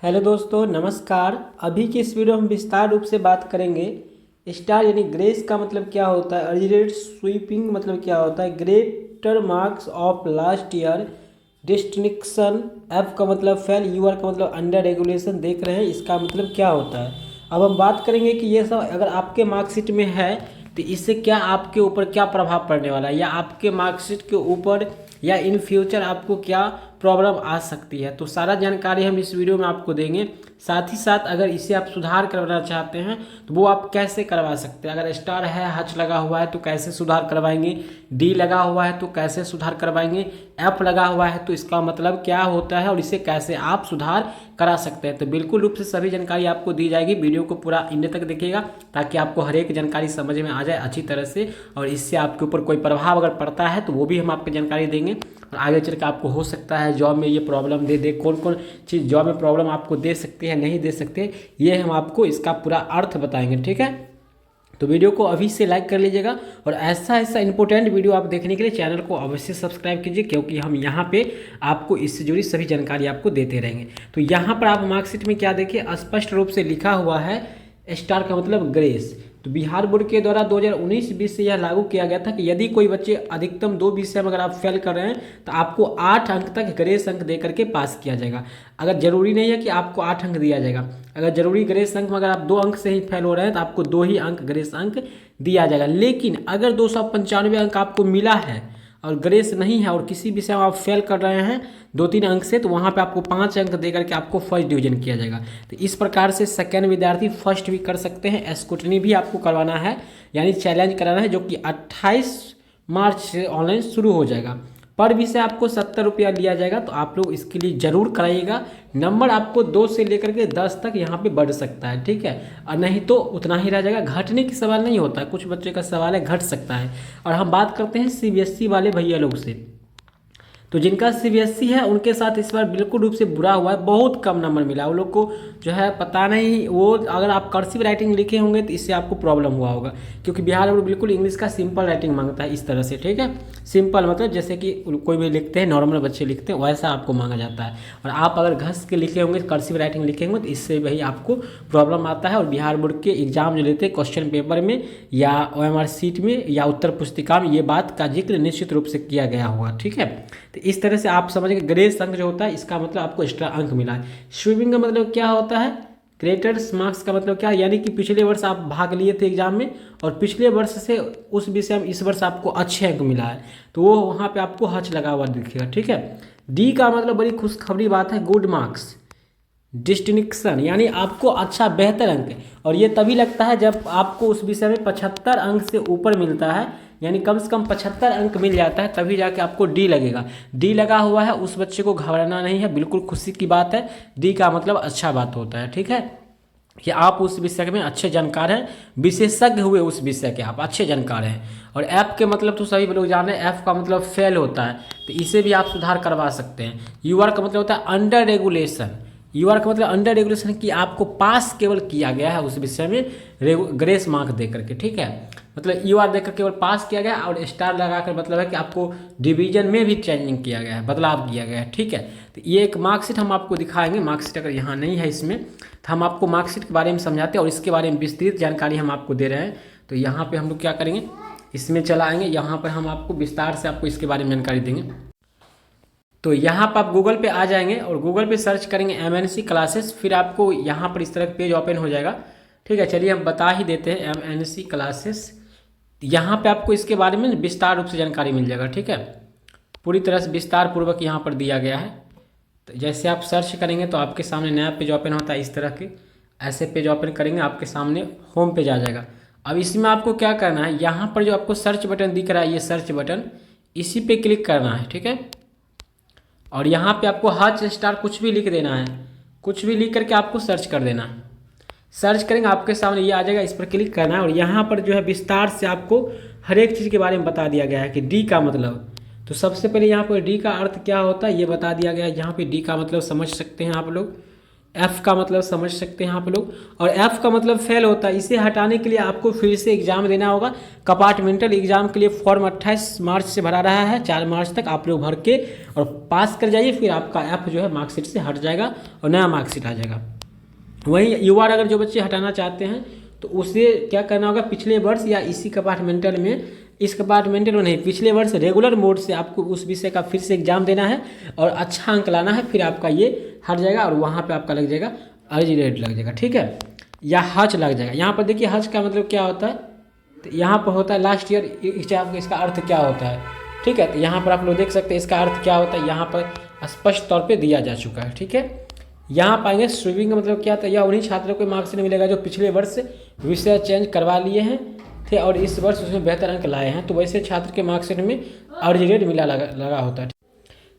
Hello दोस्तों, नमस्कार। अभी की इस वीडियो में हम विस्तार रूप से बात करेंगे स्टार यानी ग्रेस का मतलब क्या होता है, अर्जिनेट स्वीपिंग मतलब क्या होता है, greater marks of last year, distinction, F का मतलब फेल, यूआर का मतलब अंडर रेगुलेशन। देख रहे हैं इसका मतलब क्या होता है। अब हम बात करेंगे कि ये सब अगर आपके मार्कशीट में है तो इससे क्या आपके ऊपर क्या प्रभाव पड़ने वाला है, या आपके मार्कशीट के ऊपर या इन फ्यूचर आपको क्या प्रॉब्लम आ सकती है। तो सारा जानकारी हम इस वीडियो में आपको देंगे। साथ ही साथ अगर इसे आप सुधार करवाना चाहते हैं तो वो आप कैसे करवा सकते हैं। अगर स्टार है, हच लगा हुआ है तो कैसे सुधार करवाएंगे, डी लगा हुआ है तो कैसे सुधार करवाएंगे, एफ लगा हुआ है तो इसका मतलब क्या होता है और इसे कैसे आप सुधार करा सकते हैं। तो बिल्कुल रूप से सभी जानकारी आपको दी जाएगी। वीडियो को पूरा एंड तक देखिएगा ताकि आपको हर एक जानकारी समझ में आ जाए अच्छी तरह से, और इससे आपके ऊपर कोई प्रभाव अगर पड़ता है तो वो भी हम आपको जानकारी देंगे। और आगे चल के आपको हो सकता है जॉब में ये प्रॉब्लम दे दे, कौन कौन चीज़ जॉब में प्रॉब्लम आपको दे सकती है, नहीं दे सकते, ये हम आपको इसका पूरा अर्थ बताएंगे। ठीक है, तो वीडियो को अभी से लाइक कर लीजिएगा, और ऐसा ऐसा इंपॉर्टेंट वीडियो आप देखने के लिए चैनल को अवश्य सब्सक्राइब कीजिए, क्योंकि हम यहाँ पे आपको इससे जुड़ी सभी जानकारी आपको देते रहेंगे। तो यहाँ पर आप मार्कशीट में क्या देखिए, स्पष्ट रूप से लिखा हुआ है स्टार का मतलब ग्रेस। तो बिहार बोर्ड के द्वारा 2019-20 से यह लागू किया गया था कि यदि कोई बच्चे अधिकतम 2 विषय में अगर आप फेल कर रहे हैं तो आपको 8 अंक तक ग्रेस अंक दे करके पास किया जाएगा। अगर जरूरी नहीं है कि आपको 8 अंक दिया जाएगा, अगर जरूरी ग्रेस अंक में अगर आप 2 अंक से ही फेल हो रहे हैं तो आपको 2 ही अंक ग्रेस अंक दिया जाएगा। लेकिन अगर 295 अंक आपको मिला है और ग्रेस नहीं है और किसी विषय में आप फेल कर रहे हैं 2-3 अंक से, तो वहाँ पे आपको 5 अंक दे करके आपको फर्स्ट डिवीजन किया जाएगा। तो इस प्रकार से सेकेंड विद्यार्थी फर्स्ट भी कर सकते हैं। स्क्रूटनी भी आपको करवाना है, यानी चैलेंज कराना है, जो कि 28 मार्च से ऑनलाइन शुरू हो जाएगा। पर विषय आपको 70 रुपया लिया जाएगा, तो आप लोग इसके लिए जरूर कराइएगा। नंबर आपको 2 से लेकर के 10 तक यहाँ पे बढ़ सकता है, ठीक है, और नहीं तो उतना ही रह जाएगा। घटने की सवाल नहीं होता है, कुछ बच्चे का सवाल है घट सकता है। और हम बात करते हैं सीबीएसई वाले भैया लोग से। तो जिनका सीबीएसई है उनके साथ इस बार बिल्कुल रूप से बुरा हुआ है, बहुत कम नंबर मिला वो लोग को, जो है पता नहीं। वो अगर आप कर्सिव राइटिंग लिखे होंगे तो इससे आपको प्रॉब्लम हुआ होगा, क्योंकि बिहार बोर्ड बिल्कुल इंग्लिश का सिंपल राइटिंग मांगता है इस तरह से। ठीक है, सिंपल मतलब जैसे कि कोई भी लिखते हैं, नॉर्मल बच्चे लिखते हैं, वैसा आपको मांगा जाता है। और आप अगर घस के लिखे होंगे, कर्सिव राइटिंग लिखे होंगे, तो इससे भाई आपको प्रॉब्लम आता है। और बिहार बोर्ड के एग्जाम जो लेते हैं क्वेश्चन पेपर में या OMR शीट में या उत्तर पुस्तिका में ये बात का जिक्र निश्चित रूप से किया गया होगा। ठीक है, तो इस तरह से आप समझेंगे ग्रेस अंक जो होता है इसका मतलब आपको एक्स्ट्रा अंक मिला है। स्वीपिंग का मतलब क्या होता है, ग्रेटर्स मार्क्स का मतलब क्या है, यानी कि पिछले वर्ष आप भाग लिए थे एग्जाम में और पिछले वर्ष से उस विषय में इस वर्ष आपको अच्छे अंक मिला है, तो वो वहाँ पे आपको हच लगा हुआ दिखेगा। ठीक है, डी का मतलब बड़ी खुशखबरी बात है, गुड मार्क्स, डिस्टिंक्शन, यानी आपको अच्छा बेहतर अंक। और ये तभी लगता है जब आपको उस विषय में 75 अंक से ऊपर मिलता है, यानी कम से कम 75 अंक मिल जाता है, तभी जाके आपको डी लगेगा। डी लगा हुआ है उस बच्चे को घबराना नहीं है, बिल्कुल खुशी की बात है। डी का मतलब अच्छा बात होता है। ठीक है, कि आप उस विषय में अच्छे जानकार हैं, विशेषज्ञ हुए उस विषय के, आप अच्छे जानकार हैं। और एफ के मतलब तो सभी लोग जान रहे हैं, एफ का मतलब फेल होता है, तो इसे भी आप सुधार करवा सकते हैं। यूआर का मतलब होता है अंडर रेगुलेशन। यूआर का मतलब अंडर रेगुलेशन कि आपको पास केवल किया गया है उस विषय में ग्रेस मार्क दे करके। ठीक है, मतलब यूआर देकर केवल पास किया गया, और स्टार लगाकर मतलब है कि आपको डिवीजन में भी चेंजिंग किया गया है, बदलाव किया गया है। ठीक है, तो ये एक मार्कशीट हम आपको दिखाएंगे। मार्कशीट अगर यहाँ नहीं है इसमें, तो हम आपको मार्कशीट के बारे में समझाते हैं और इसके बारे में विस्तृत जानकारी हम आपको दे रहे हैं। तो यहाँ पे हम लोग क्या करेंगे, इसमें चला आएंगे, यहाँ पर हम आपको विस्तार से आपको इसके बारे में जानकारी देंगे। तो यहाँ पर आप गूगल पे आ जाएंगे और गूगल पे सर्च करेंगे MNC क्लासेस, फिर आपको यहाँ पर इस तरह पेज ओपन हो जाएगा। ठीक है, चलिए हम बता ही देते हैं MNC क्लासेस। यहाँ पे आपको इसके बारे में विस्तार रूप से जानकारी मिल जाएगा। ठीक है, पूरी तरह से विस्तार पूर्वक यहाँ पर दिया गया है। तो जैसे आप सर्च करेंगे तो आपके सामने नया पेज ओपन होता है इस तरह के, ऐसे पेज ओपन करेंगे आपके सामने होम पेज आ जाएगा। अब इसमें आपको क्या करना है, यहाँ पर जो आपको सर्च बटन दिख रहा है, ये सर्च बटन, इसी पे क्लिक करना है। ठीक है, और यहाँ पे आपको हच स्टार कुछ भी लिख देना है, कुछ भी लिख करके आपको सर्च कर देना है। सर्च करेंगे आपके सामने ये आ जाएगा, इस पर क्लिक करना है। और यहाँ पर जो है विस्तार से आपको हर एक चीज़ के बारे में बता दिया गया है कि डी का मतलब। तो सबसे पहले यहाँ पर डी का अर्थ क्या होता है ये बता दिया गया है। यहाँ पे डी का मतलब समझ सकते हैं आप लोग, एफ़ का मतलब समझ सकते हैं यहाँ पे लोग, और एफ़ का मतलब फेल होता है। इसे हटाने के लिए आपको फिर से एग्जाम देना होगा। कंपार्टमेंटल एग्जाम के लिए फॉर्म 28 मार्च से भरा रहा है, 4 मार्च तक आप लोग भर के और पास कर जाइए, फिर आपका एफ़ जो है मार्कशीट से हट जाएगा और नया मार्कशीट आ जाएगा। वहीं यूआर अगर जो बच्चे हटाना चाहते हैं तो उसे क्या करना होगा, पिछले वर्ष या इसी कंपार्टमेंटल में, इस कंपार्टमेंटल में नहीं, पिछले वर्ष रेगुलर मोड से आपको उस विषय का फिर से एग्जाम देना है और अच्छा अंक लाना है, फिर आपका ये हट जाएगा और वहाँ पे आपका लग जाएगा अर्जी रेट लग जाएगा, ठीक है, या हज लग जाएगा। यहाँ पर देखिए हज का मतलब क्या होता है, तो यहाँ पर होता है लास्ट ईयर एग्जाम, इसका अर्थ क्या होता है, ठीक है। तो यहाँ पर आप लोग देख सकते हैं इसका अर्थ क्या होता है, यहाँ पर स्पष्ट तौर पर दिया जा चुका है, ठीक है। यहाँ पाएंगे स्वीपिंग का मतलब क्या था, यह उन्हीं छात्रों को मार्क्स मिलेगा जो पिछले वर्ष विषय चेंज करवा लिए हैं थे और इस वर्ष उसमें बेहतर अंक लाए हैं, तो वैसे छात्र के मार्कशीट में अर्जी रेट लगा होता है।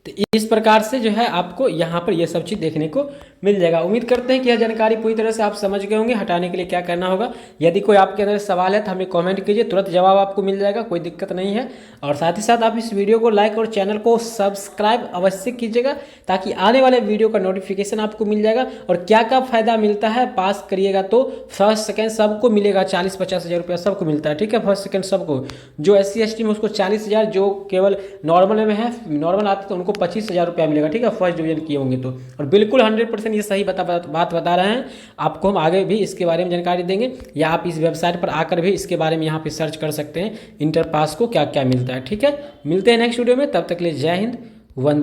तो इस प्रकार से जो है आपको यहाँ पर ये सब चीज़ देखने को मिल जाएगा। उम्मीद करते हैं कि यह जानकारी पूरी तरह से आप समझ गए होंगे। हटाने के लिए क्या करना होगा, यदि कोई आपके अंदर सवाल है तो हमें कमेंट कीजिए, तुरंत जवाब आपको मिल जाएगा, कोई दिक्कत नहीं है। और साथ ही साथ आप इस वीडियो को लाइक और चैनल को सब्सक्राइब अवश्य कीजिएगा, ताकि आने वाले वीडियो का नोटिफिकेशन आपको मिल जाएगा। और क्या क्या फ़ायदा मिलता है, पास करिएगा तो फर्स्ट सेकेंड सबको मिलेगा, 40-50 हज़ार रुपया सबको मिलता है, ठीक है। फर्स्ट सेकेंड सबको, जो SC ST में उसको 40,000, जो केवल नॉर्मल में है, नॉर्मल आते तो उनको 25,000 रुपया मिलेगा, ठीक है, फर्स्ट डिवीजन किए होंगे तो। और बिल्कुल 100% ये सही बात बता रहे हैं आपको, हम आगे भी इसके बारे में जानकारी देंगे, या आप इस वेबसाइट पर आकर भी इसके बारे में यहाँ पे सर्च कर सकते हैं इंटर पास को क्या क्या मिलता है, ठीक है। मिलते हैं नेक्स्ट वीडियो में, तब तक के लिए जय हिंद, वंदे।